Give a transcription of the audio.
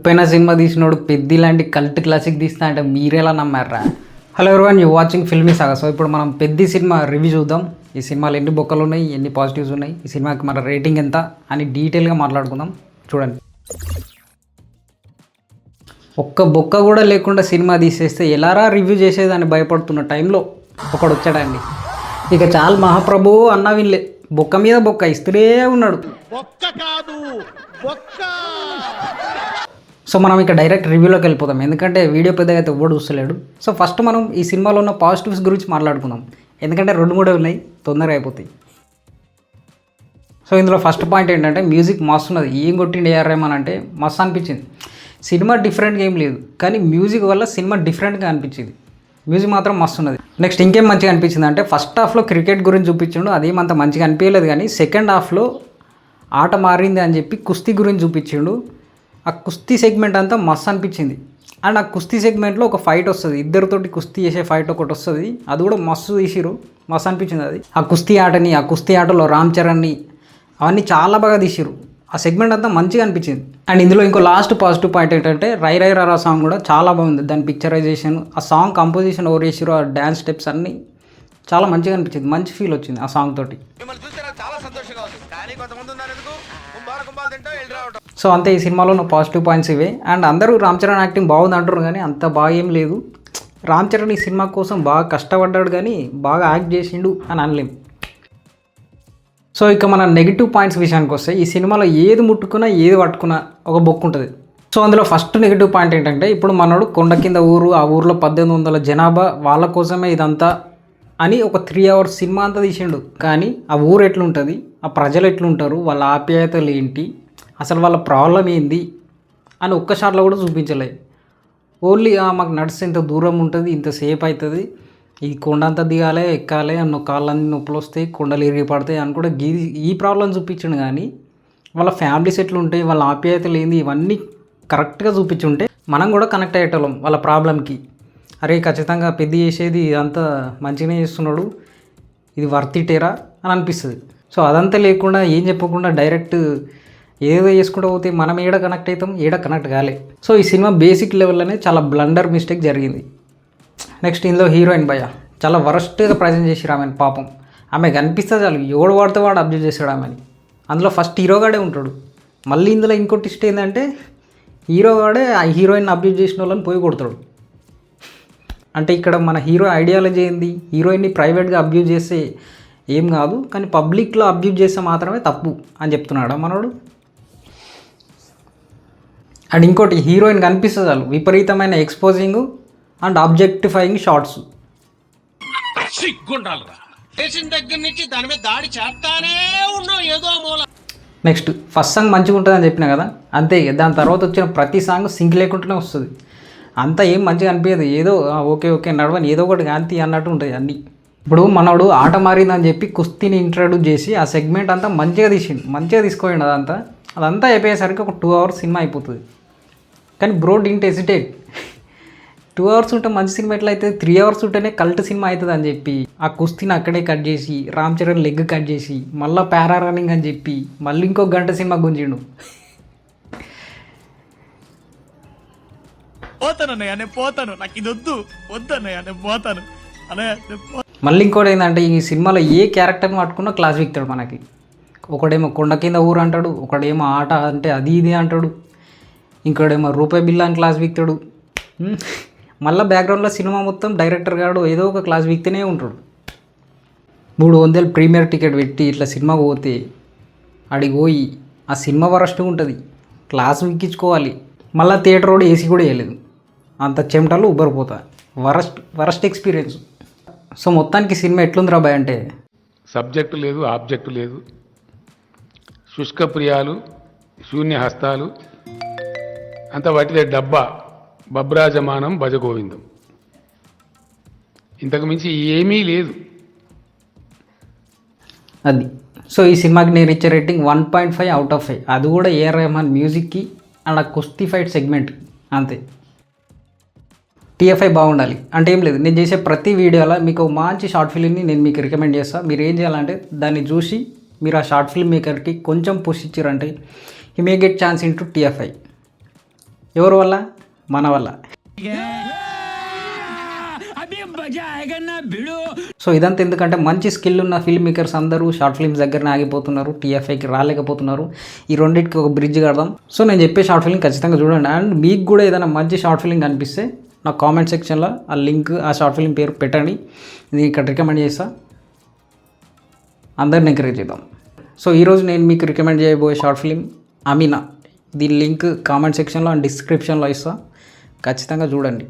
ఉప్పెన cinema తీసినోడు Peddi లాంటి cult classic తీస్తా అంటే మీరెలా నమ్మారా? Hello everyone, you watching Filmy Saga. So ఇప్పుడు మనం పెద్ది సినిమా రివ్యూ చూద్దాం. ఈ సినిమాలో ఎన్ని బొక్కలు ఉన్నాయి, ఎన్ని పాజిటివ్స్ ఉన్నాయి, ఈ సినిమాకి మన రేటింగ్ ఎంత అని డీటెయిల్గా మాట్లాడుకుందాం. చూడండి, ఒక్క బొక్క కూడా లేకుండా సినిమా తీసేస్తే ఎలారా రివ్యూ చేసేదాన్ని భయపడుతున్న టైంలో ఒకడు వచ్చాడండి. ఇక చాలు మహాప్రభు అన్న వీళ్ళే బొక్క మీద బొక్క ఇస్తూనే ఉన్నాడు. సో మనం ఇక డైరెక్ట్ రివ్యూలోకి వెళ్ళిపోతాం, ఎందుకంటే వీడియో పెద్దగా అయితే ఎవ్వడు చూస్తలేడు. సో ఫస్ట్ మనం ఈ సినిమాలో ఉన్న పాజిటివ్స్ గురించి మాట్లాడుకుందాం, ఎందుకంటే 2-3 ఉన్నాయి, తొందరగా అయిపోతాయి. సో ఇందులో ఫస్ట్ పాయింట్ ఏంటంటే మ్యూజిక్ మస్తు ఉన్నది. ఏం కొట్టిండి ఏఆర్ రెహమాన్ అంటే మస్తు అనిపించింది. సినిమా డిఫరెంట్గా ఏం లేదు, కానీ మ్యూజిక్ వల్ల సినిమా డిఫరెంట్గా అనిపించింది. మ్యూజిక్ మాత్రం మస్తు ఉన్నది. నెక్స్ట్ ఇంకేం మంచిగా అనిపించింది అంటే ఫస్ట్ హాఫ్లో క్రికెట్ గురించి చూపించిండు, అదేమంత మంచిగా అనిపించలేదు. కానీ సెకండ్ హాఫ్లో ఆట మారింది అని చెప్పి కుస్తీ గురించి చూపించిండు. ఆ కుస్తీ సెగ్మెంట్ అంతా మస్తు అనిపించింది. అండ్ ఆ కుస్తీ సెగ్మెంట్లో ఒక ఫైట్ వస్తుంది, ఇద్దరితోటి కుస్తీ చేసే ఫైట్ ఒకటి వస్తుంది, అది కూడా మస్తు తీసిరు, మస్తు అనిపించింది అది. ఆ కుస్తీ ఆటని, ఆ కుస్తీ ఆటలో రామ్ చరణ్ని అవన్నీ చాలా బాగా తీసిరు. ఆ సెగ్మెంట్ అంతా మంచిగా అనిపించింది. అండ్ ఇందులో ఇంకో లాస్ట్ పాజిటివ్ పాయింట్ ఏంటంటే రై రై రారా సాంగ్ కూడా చాలా బాగుంది. దాని పిక్చరైజేషన్, ఆ సాంగ్ కంపోజిషన్ ఎవరు చేసిరు, ఆ డ్యాన్స్ స్టెప్స్ అన్నీ చాలా మంచిగా అనిపించింది. మంచి ఫీల్ వచ్చింది ఆ సాంగ్ తోటి. సో అంతే, ఈ సినిమాలో ఉన్న పాజిటివ్ పాయింట్స్ ఇవే. అండ్ అందరూ రామ్ చరణ్ యాక్టింగ్ బాగుంది అంటారు, కానీ అంత బాగా ఏం లేదు. రామ్ చరణ్ ఈ సినిమా కోసం బాగా కష్టపడ్డాడు, కానీ బాగా యాక్ట్ చేసిండు అని అనలేం. సో ఇక మన నెగిటివ్ పాయింట్స్ విషయానికి వస్తే ఈ సినిమాలో ఏది ముట్టుకున్నా ఏది పట్టుకున్నా ఒక బొక్కు ఉంటుంది. సో అందులో ఫస్ట్ నెగిటివ్ పాయింట్ ఏంటంటే ఇప్పుడు మనోడు కొండ కింద ఊరు, ఆ ఊరిలో 1800 జనాభా, వాళ్ళ కోసమే ఇదంతా అని ఒక 3 hours సినిమా అంతా తీసిండు. కానీ ఆ ఊరు ఎట్లుంటుంది, ఆ ప్రజలు ఎట్లుంటారు, వాళ్ళ ఆప్యాయతలు ఏంటి, అసలు వాళ్ళ ప్రాబ్లం ఏంది అని ఒక్క షాట్లో కూడా చూపించలేదు. ఓన్లీ మాకు నడిస్తే ఇంత దూరం ఉంటుంది, ఇంతసేపు అవుతుంది, ఈ కొండ అంతా దిగాలి ఎక్కాలి అన్న, కాళ్ళన్నీ నొప్పులు వస్తాయి, కొండలు ఇరిగి పడతాయి అని కూడా ఈ ప్రాబ్లం చూపించండు. కానీ వాళ్ళ ఫ్యామిలీస్ ఎట్లుంటాయి, వాళ్ళ ఆప్యాయతలు ఏంది, ఇవన్నీ కరెక్ట్గా చూపించుంటే మనం కూడా కనెక్ట్ అయ్యేటోళ్ళం వాళ్ళ ప్రాబ్లంకి. అరే ఖచ్చితంగా పెద్ద చేసేది అంతా మంచిగానే చేస్తున్నాడు, ఇది వర్తిటేరా అని అనిపిస్తుంది. సో అదంతా లేకుండా ఏం చెప్పకుండా డైరెక్ట్ ఏదో చేసుకుంటూ పోతే మనం ఏడ కనెక్ట్ అవుతాం, ఏడ కనెక్ట్ కాలే. సో ఈ సినిమా బేసిక్ లెవెల్లోనే చాలా బ్లండర్ మిస్టేక్ జరిగింది. నెక్స్ట్ ఇందులో హీరోయిన్ భయ చాలా వరస్ట్గా ప్రజెంట్ చేసిరు ఆమెను. పాపం ఆమె కనిపిస్తే చాలు ఎవడు వాడితే వాడు అబ్జర్వ్ చేశాడు ఆమెని. అందులో ఫస్ట్ హీరోగాడే ఉంటాడు. మళ్ళీ ఇందులో ఇంకో ట్విస్ట్ ఏంటంటే హీరోగాడే ఆ హీరోయిన్ అబ్జర్వ్ చేసిన వాళ్ళని పోయి కొడతాడు. అంటే ఇక్కడ మన హీరో ఐడియాలజీ ఏంది, హీరోయిన్ని ప్రైవేట్గా అబ్యూజ్ చేస్తే ఏం కాదు, కానీ పబ్లిక్లో అబ్యూజ్ చేస్తే మాత్రమే తప్పు అని చెప్తున్నాడా మనోడు. అండ్ ఇంకోటి, హీరోయిన్ కనిపిస్తే చాలు విపరీతమైన exposing and objectifying shorts. Next first song మంచిగా ఉంటుందని చెప్పిన కదా, అంతే. దాని తర్వాత వచ్చిన ప్రతి సాంగ్ సింక్ లేకుండానే వస్తుంది. అంతా ఏం మంచిగా అనిపించదు, ఏదో ఓకే ఓకే నడవని ఏదో ఒకటి కాంతి అన్నట్టు ఉంటుంది అన్నీ. ఇప్పుడు మనోడు ఆట మారిందని చెప్పి కుస్తీని ఇంట్రడ్యూస్ చేసి ఆ సెగ్మెంట్ అంతా మంచిగా తీసుకోండి. అదంతా అయిపోయేసరికి ఒక 2 hours సినిమా అయిపోతుంది. కానీ బ్రో డింట్ హెసిటేట్. 2 hours ఉంటే మంచి సినిమా ఎట్లయితే 3 hours ఉంటేనే కల్ట్ సినిమా అవుతుంది అని చెప్పి ఆ కుస్తీని అక్కడే కట్ చేసి రామ్ చరణ్ లెగ్ కట్ చేసి మళ్ళీ పారా రన్నింగ్ అని చెప్పి మళ్ళీ ఇంకో గంట సినిమా గుంజిండు. మళ్ళీ ఇంకోటి ఏంటంటే ఈ సినిమాలో ఏ క్యారెక్టర్ని పట్టుకున్నా క్లాస్ వీక్తాడు మనకి. ఒకడేమో కొండ కింద ఊరు అంటాడు, ఒకడేమో ఆట అంటే అది ఇది అంటాడు, ఇంకోడేమో రూపాయి బిల్ అని క్లాస్ వీక్తాడు. మళ్ళీ బ్యాక్గ్రౌండ్లో సినిమా మొత్తం డైరెక్టర్ గారు ఏదో ఒక క్లాస్ వీక్తేనే ఉంటాడు. 300 ప్రీమియర్ టికెట్ పెట్టి ఇట్లా సినిమా పోతే అడిగి పోయి ఆ సినిమా వరస్ట్గా ఉంటుంది, క్లాస్ వీక్కించుకోవాలి. మళ్ళీ థియేటర్ కూడా ఏసీ కూడా వేయలేదు, అంత చెమటలు ఉబ్బరిపోతా. Worst experience. సో మొత్తానికి సినిమా ఎట్లుంది రాబాయ్ అంటే సబ్జెక్టు లేదు, ఆబ్జెక్టు లేదు, శుష్క ప్రియాలు, శూన్య హస్తాలు, అంత వాటిదే డబ్బా, బబ్రాజమానం భజగోవిందం, ఇంతకు మించి ఏమీ లేదు అది. సో ఈ సినిమాకి నేను ఇచ్చే రేటింగ్ 1.5 out of 5. అది కూడా ఏఆర్ రెహమాన్ మ్యూజిక్కి అండ్ ఆ కుస్తీ ఫైట్ సెగ్మెంట్ అంతే. టీఎఫ్ఐ బాగుండాలి అంటే ఏం లేదు, నేను చేసే ప్రతి వీడియోలో మీకు మంచి షార్ట్ ఫిల్మ్ని నేను మీకు రికమెండ్ చేస్తాను. మీరు ఏం చేయాలంటే దాన్ని చూసి మీరు ఆ షార్ట్ ఫిల్మ్ మేకర్కి కొంచెం పుష్ ఇచ్చారంటే you may get chance in to TFI. ఎవరి వల్ల? మన వల్ల. సో ఇదంతా ఎందుకంటే మంచి స్కిల్ ఉన్న ఫిల్మ్ మేకర్స్ అందరూ షార్ట్ ఫిల్మ్స్ దగ్గరనే ఆగిపోతున్నారు, టీఎఫ్ఐకి రాలేకపోతున్నారు. ఈ రెండింటికి ఒక బ్రిడ్జ్ కడదాం. సో నేను చెప్పే షార్ట్ ఫిల్మ్ ఖచ్చితంగా చూడండి. అండ్ మీకు కూడా ఏదైనా మంచి షార్ట్ ఫిల్మ్ కనిపిస్తే నాకు కామెంట్ సెక్షన్లో ఆ లింక్, ఆ షార్ట్ ఫిల్మ్ పేరు పెట్టండి. ఇది ఇక్కడ రికమెండ్ చేస్తా, అందరిని ఎంకరేజ్ చేద్దాం. సో ఈరోజు నేను మీకు రికమెండ్ చేయబోయే షార్ట్ ఫిల్మ్ అమీనా. దీని లింక్ కామెంట్ సెక్షన్లో అండ్ డిస్క్రిప్షన్లో ఇస్తా, ఖచ్చితంగా చూడండి.